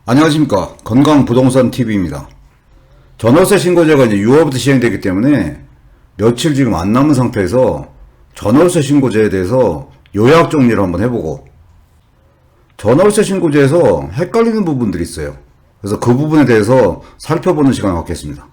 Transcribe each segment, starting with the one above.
안녕하십니까. 건강부동산TV입니다. 전월세 신고제가 이제 6월부터 시행되기 때문에 며칠 지금 안 남은 상태에서 전월세 신고제에 대해서 요약 정리를 한번 해보고, 전월세 신고제에서 헷갈리는 부분들이 있어요. 그래서 그 부분에 대해서 살펴보는 시간을 갖겠습니다.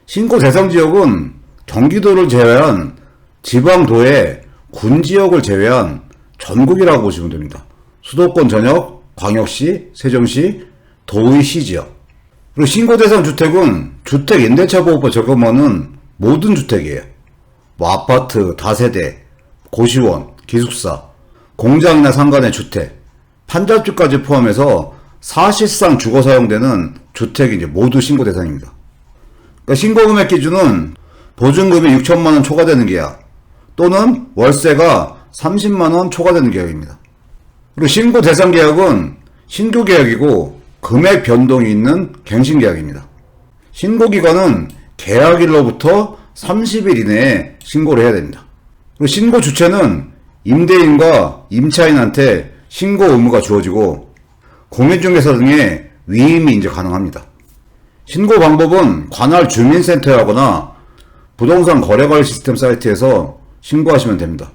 신고 대상 지역은 경기도를 제외한 지방도의 군지역을 제외한 전국이라고 보시면 됩니다. 수도권 전역, 광역시, 세종시, 도의 시지역. 그리고 신고 대상 주택은 주택임대차보호법 적용하는 모든 주택이에요. 뭐 아파트, 다세대, 고시원, 기숙사, 공장이나 상가의 주택, 판잡지까지 포함해서 사실상 주거 사용되는 주택이 이제 모두 신고 대상입니다. 그러니까 신고 금액 기준은 보증금이 6천만원 초과되는 계약 또는 월세가 30만원 초과되는 계약입니다. 그리고 신고 대상 계약은 신규 계약이고 금액 변동이 있는 갱신 계약입니다. 신고 기간은 계약일로부터 30일 이내에 신고를 해야 됩니다. 그리고 신고 주체는 임대인과 임차인한테 신고 의무가 주어지고 공인중개사 등의 위임이 이제 가능합니다. 신고 방법은 관할 주민센터에 하거나 부동산 거래관리 시스템 사이트에서 신고하시면 됩니다.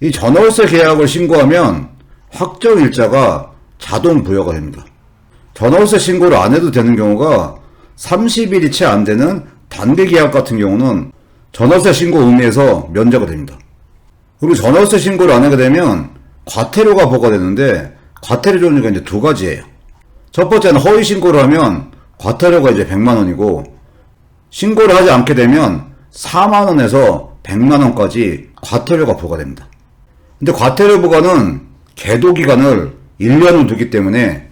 이 전월세 계약을 신고하면 확정일자가 자동 부여가 됩니다. 전월세 신고를 안 해도 되는 경우가 30일이 채 안 되는 단기 계약 같은 경우는 전월세 신고 의무에서 면제가 됩니다. 그리고 전월세 신고를 안 하게 되면 과태료가 부과되는데, 과태료 종류가 이제 두 가지예요. 첫 번째는 허위 신고를 하면 과태료가 이제 100만원이고, 신고를 하지 않게 되면 4만원에서 100만원까지 과태료가 부과됩니다. 근데 과태료 부과는 계도 기간을 1년을 두기 때문에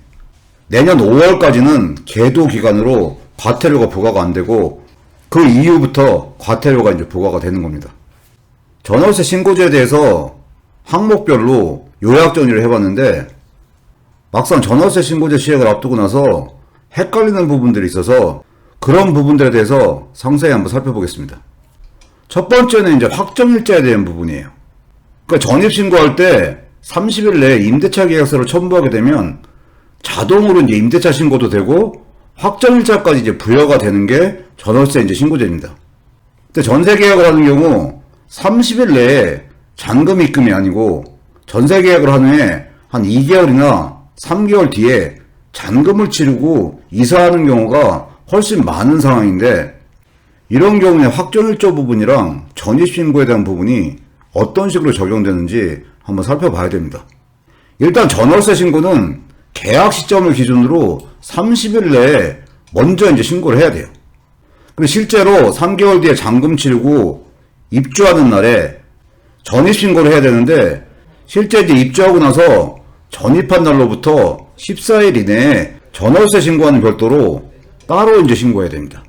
내년 5월까지는 계도 기간으로 과태료가 부과가 안 되고, 그 이후부터 과태료가 이제 부과가 되는 겁니다. 전월세 신고제에 대해서 항목별로 요약 정리를 해봤는데, 막상 전월세 신고제 시행을 앞두고 나서 헷갈리는 부분들이 있어서 그런 부분들에 대해서 상세히 한번 살펴보겠습니다. 첫 번째는 이제 확정일자에 대한 부분이에요. 그러니까 전입신고할 때 30일 내에 임대차 계약서를 첨부하게 되면 자동으로 이제 임대차 신고도 되고 확정일자까지 이제 부여가 되는 게 전월세 이제 신고제입니다. 근데 전세 계약을 하는 경우 30일 내에 잔금 입금이 아니고 전세 계약을 한 후에 한 2개월이나 3개월 뒤에 잔금을 치르고 이사하는 경우가 훨씬 많은 상황인데, 이런 경우에 확정일자 부분이랑 전입신고에 대한 부분이 어떤 식으로 적용되는지 한번 살펴봐야 됩니다. 일단 전월세 신고는 계약 시점을 기준으로 30일 내에 먼저 이제 신고를 해야 돼요. 근데 실제로 3개월 뒤에 잔금 치르고 입주하는 날에 전입신고를 해야 되는데, 실제 이제 입주하고 나서 전입한 날로부터 14일 이내에 전월세 신고와는 별도로 따로 이제 신고해야 됩니다.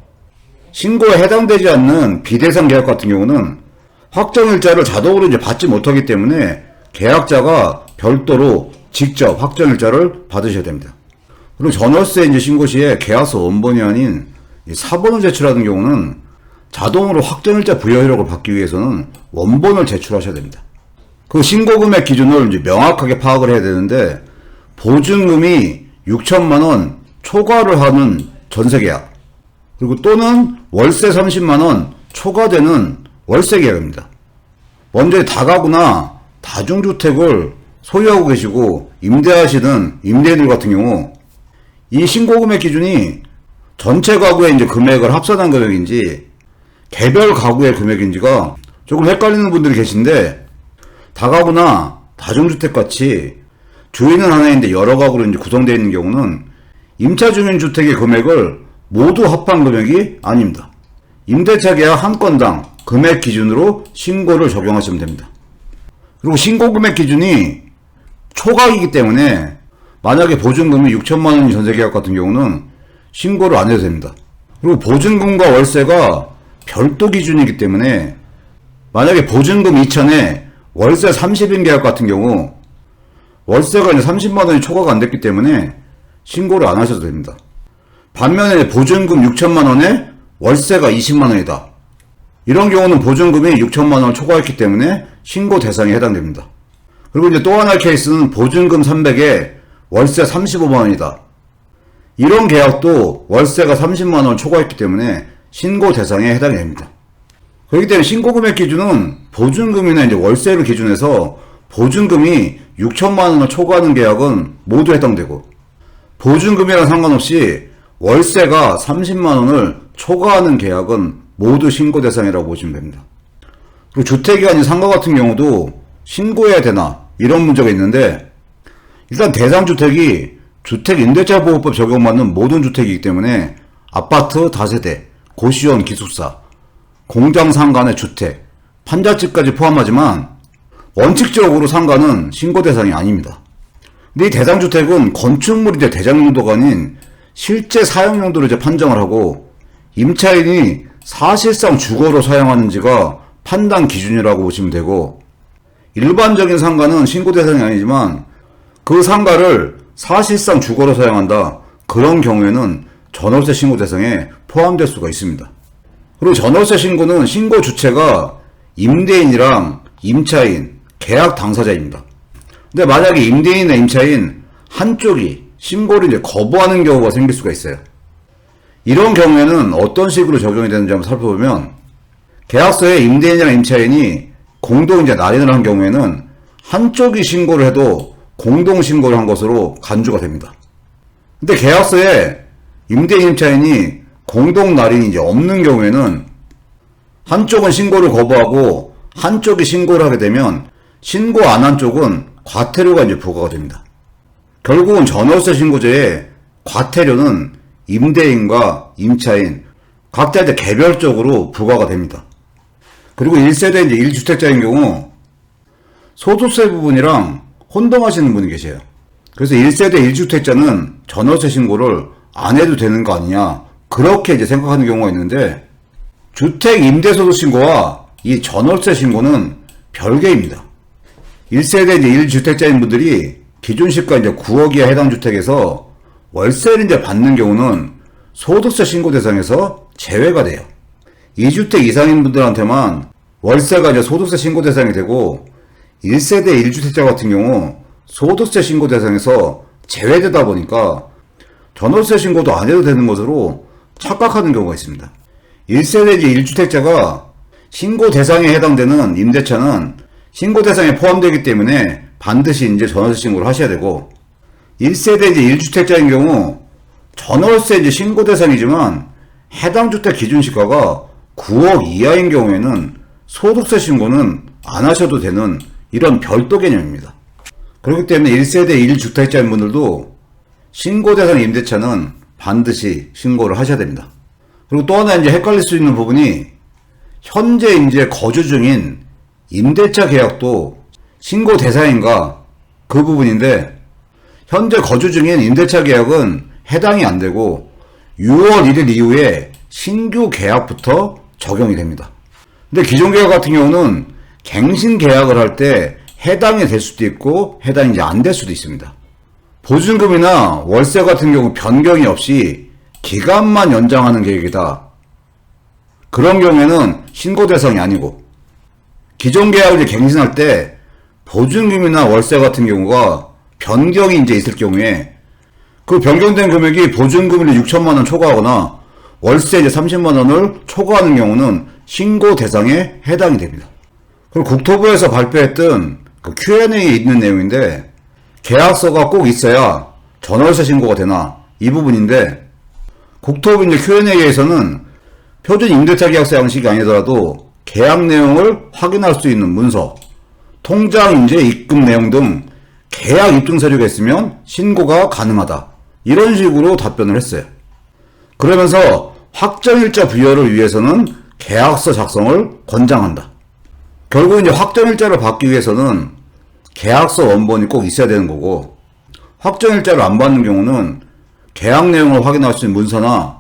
신고에 해당되지 않는 비대상 계약 같은 경우는 확정일자를 자동으로 이제 받지 못하기 때문에 계약자가 별도로 직접 확정일자를 받으셔야 됩니다. 그리고 전월세 이제 신고 시에 계약서 원본이 아닌 사본을 제출하는 경우는 자동으로 확정일자 부여 효력을 받기 위해서는 원본을 제출하셔야 됩니다. 그 신고금액 기준을 이제 명확하게 파악을 해야 되는데, 보증금이 6천만원 초과를 하는 전세계약, 그리고 또는 월세 30만원 초과되는 월세계약입니다. 먼저 다가구나 다중주택을 소유하고 계시고 임대하시는 임대인들 같은 경우 이 신고금액 기준이 전체 가구의 이제 금액을 합산한 금액인지 개별 가구의 금액인지가 조금 헷갈리는 분들이 계신데, 다가구나 다중주택같이 주인은 하나인데 여러 가구로 이제 구성되어 있는 경우는 임차주민주택의 금액을 모두 합한 금액이 아닙니다. 임대차 계약 한 건당 금액 기준으로 신고를 적용하시면 됩니다. 그리고 신고금액 기준이 초과이기 때문에 만약에 보증금이 6천만원인 전세계약 같은 경우는 신고를 안 해도 됩니다. 그리고 보증금과 월세가 별도 기준이기 때문에 만약에 보증금 2천에 월세 30인 계약 같은 경우 월세가 이제 30만원이 초과가 안 됐기 때문에 신고를 안 하셔도 됩니다. 반면에 보증금 6천만원에 월세가 20만원이다. 이런 경우는 보증금이 6천만원을 초과했기 때문에 신고 대상에 해당됩니다. 그리고 이제 또 하나의 케이스는 보증금 300에 월세 35만원이다. 이런 계약도 월세가 30만원을 초과했기 때문에 신고 대상에 해당이 됩니다. 그렇기 때문에 신고금액 기준은 보증금이나 이제 월세를 기준해서 보증금이 6천만원을 초과하는 계약은 모두 해당되고, 보증금이랑 상관없이 월세가 30만원을 초과하는 계약은 모두 신고 대상이라고 보시면 됩니다. 그리고 주택이 아닌 상가 같은 경우도 신고해야 되나 이런 문제가 있는데, 일단 대상주택이 주택임대차보호법 적용받는 모든 주택이기 때문에 아파트, 다세대, 고시원, 기숙사, 공장 상간의 주택, 판잣집까지 포함하지만 원칙적으로 상가는 신고 대상이 아닙니다. 근데 이 대상주택은 건축물이 대장 용도가 아닌 실제 사용 용도로 판정을 하고, 임차인이 사실상 주거로 사용하는지가 판단 기준이라고 보시면 되고, 일반적인 상가는 신고 대상이 아니지만 그 상가를 사실상 주거로 사용한다, 그런 경우에는 전월세 신고 대상에 포함될 수가 있습니다. 그리고 전월세 신고는 신고 주체가 임대인이랑 임차인, 계약 당사자입니다. 근데 만약에 임대인이나 임차인 한쪽이 신고를 이제 거부하는 경우가 생길 수가 있어요. 이런 경우에는 어떤 식으로 적용이 되는지 한번 살펴보면, 계약서에 임대인이랑 임차인이 공동 이제 날인을 한 경우에는 한쪽이 신고를 해도 공동 신고를 한 것으로 간주가 됩니다. 근데 계약서에 임대인, 임차인이 공동 날인이 이제 없는 경우에는 한쪽은 신고를 거부하고 한쪽이 신고를 하게 되면 신고 안 한 쪽은 과태료가 이제 부과가 됩니다. 결국은 전월세 신고제의 과태료는 임대인과 임차인 각자 이제 개별적으로 부과가 됩니다. 그리고 1세대 이제 1주택자인 경우 소득세 부분이랑 혼동하시는 분이 계세요. 그래서 1세대 1주택자는 전월세 신고를 안 해도 되는 거 아니냐, 그렇게 이제 생각하는 경우가 있는데, 주택 임대소득 신고와 이 전월세 신고는 별개입니다. 1세대 이제 1주택자인 분들이 기준 시가 이제 9억 이하 해당 주택에서 월세를 이제 받는 경우는 소득세 신고 대상에서 제외가 돼요. 2주택 이상인 분들한테만 월세가 이제 소득세 신고 대상이 되고, 1세대 1주택자 같은 경우 소득세 신고 대상에서 제외되다 보니까 전월세 신고도 안 해도 되는 것으로 착각하는 경우가 있습니다. 1세대 1주택자가 신고 대상에 해당되는 임대차는 신고 대상에 포함되기 때문에 반드시 이제 전월세 신고를 하셔야 되고, 1세대 이제 1주택자인 경우 전월세 이제 신고 대상이지만 해당 주택 기준 시가가 9억 이하인 경우에는 소득세 신고는 안 하셔도 되는 이런 별도 개념입니다. 그렇기 때문에 1세대 1주택자인 분들도 신고 대상 임대차는 반드시 신고를 하셔야 됩니다. 그리고 또 하나 이제 헷갈릴 수 있는 부분이, 현재 이제 거주 중인 임대차 계약도 신고 대상인가, 그 부분인데, 현재 거주 중인 임대차 계약은 해당이 안 되고 6월 1일 이후에 신규 계약부터 적용이 됩니다. 근데 기존 계약 같은 경우는 갱신 계약을 할 때 해당이 될 수도 있고 해당이 이제 안 될 수도 있습니다. 보증금이나 월세 같은 경우 변경이 없이 기간만 연장하는 계획이다, 그런 경우에는 신고 대상이 아니고, 기존 계약을 갱신할 때 보증금이나 월세 같은 경우가 변경이 이제 있을 경우에 그 변경된 금액이 보증금을 6천만원 초과하거나 월세 이제 30만원을 초과하는 경우는 신고 대상에 해당이 됩니다. 그리고 국토부에서 발표했던 그 Q&A에 있는 내용인데, 계약서가 꼭 있어야 전월세 신고가 되나, 이 부분인데, 국토부 이제 Q&A에서는 표준 임대차 계약서 양식이 아니더라도 계약 내용을 확인할 수 있는 문서, 통장 인제 입금 내용 등 계약 입증 서류가 있으면 신고가 가능하다, 이런 식으로 답변을 했어요. 그러면서 확정일자 부여를 위해서는 계약서 작성을 권장한다. 결국 이제 확정일자를 받기 위해서는 계약서 원본이 꼭 있어야 되는 거고, 확정일자를 안 받는 경우는 계약 내용을 확인할 수 있는 문서나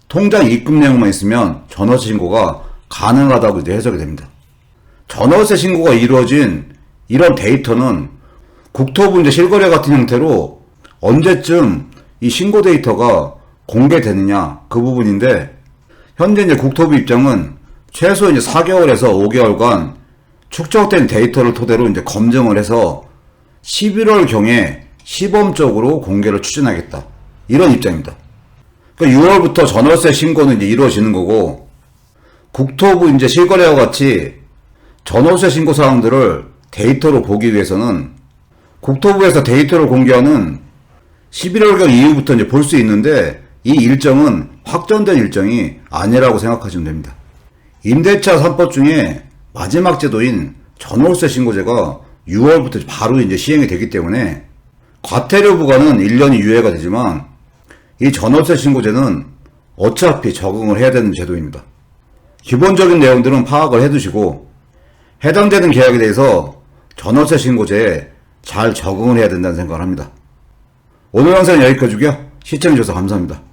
통장 입금 내용만 있으면 전월세 신고가 가능하다고 이제 해석이 됩니다. 전월세 신고가 이루어진 이런 데이터는 국토부 이제 실거래 같은 형태로 언제쯤 이 신고 데이터가 공개되느냐, 그 부분인데, 현재 이제 국토부 입장은 최소 이제 4개월에서 5개월간 축적된 데이터를 토대로 이제 검증을 해서 11월 경에 시범적으로 공개를 추진하겠다, 이런 입장입니다. 그러니까 6월부터 전월세 신고는 이제 이루어지는 거고, 국토부 이제 실거래와 같이 전월세 신고 사항들을 데이터로 보기 위해서는 국토부에서 데이터를 공개하는 11월경 이후부터 이제 볼 수 있는데, 이 일정은 확정된 일정이 아니라고 생각하시면 됩니다. 임대차 3법 중에 마지막 제도인 전월세 신고제가 6월부터 바로 이제 시행이 되기 때문에 과태료 부과는 1년이 유예가 되지만 이 전월세 신고제는 어차피 적응을 해야 되는 제도입니다. 기본적인 내용들은 파악을 해두시고 해당되는 계약에 대해서 전월세 신고제에 잘 적응을 해야 된다는 생각을 합니다. 오늘 영상은 여기까지고요. 시청해주셔서 감사합니다.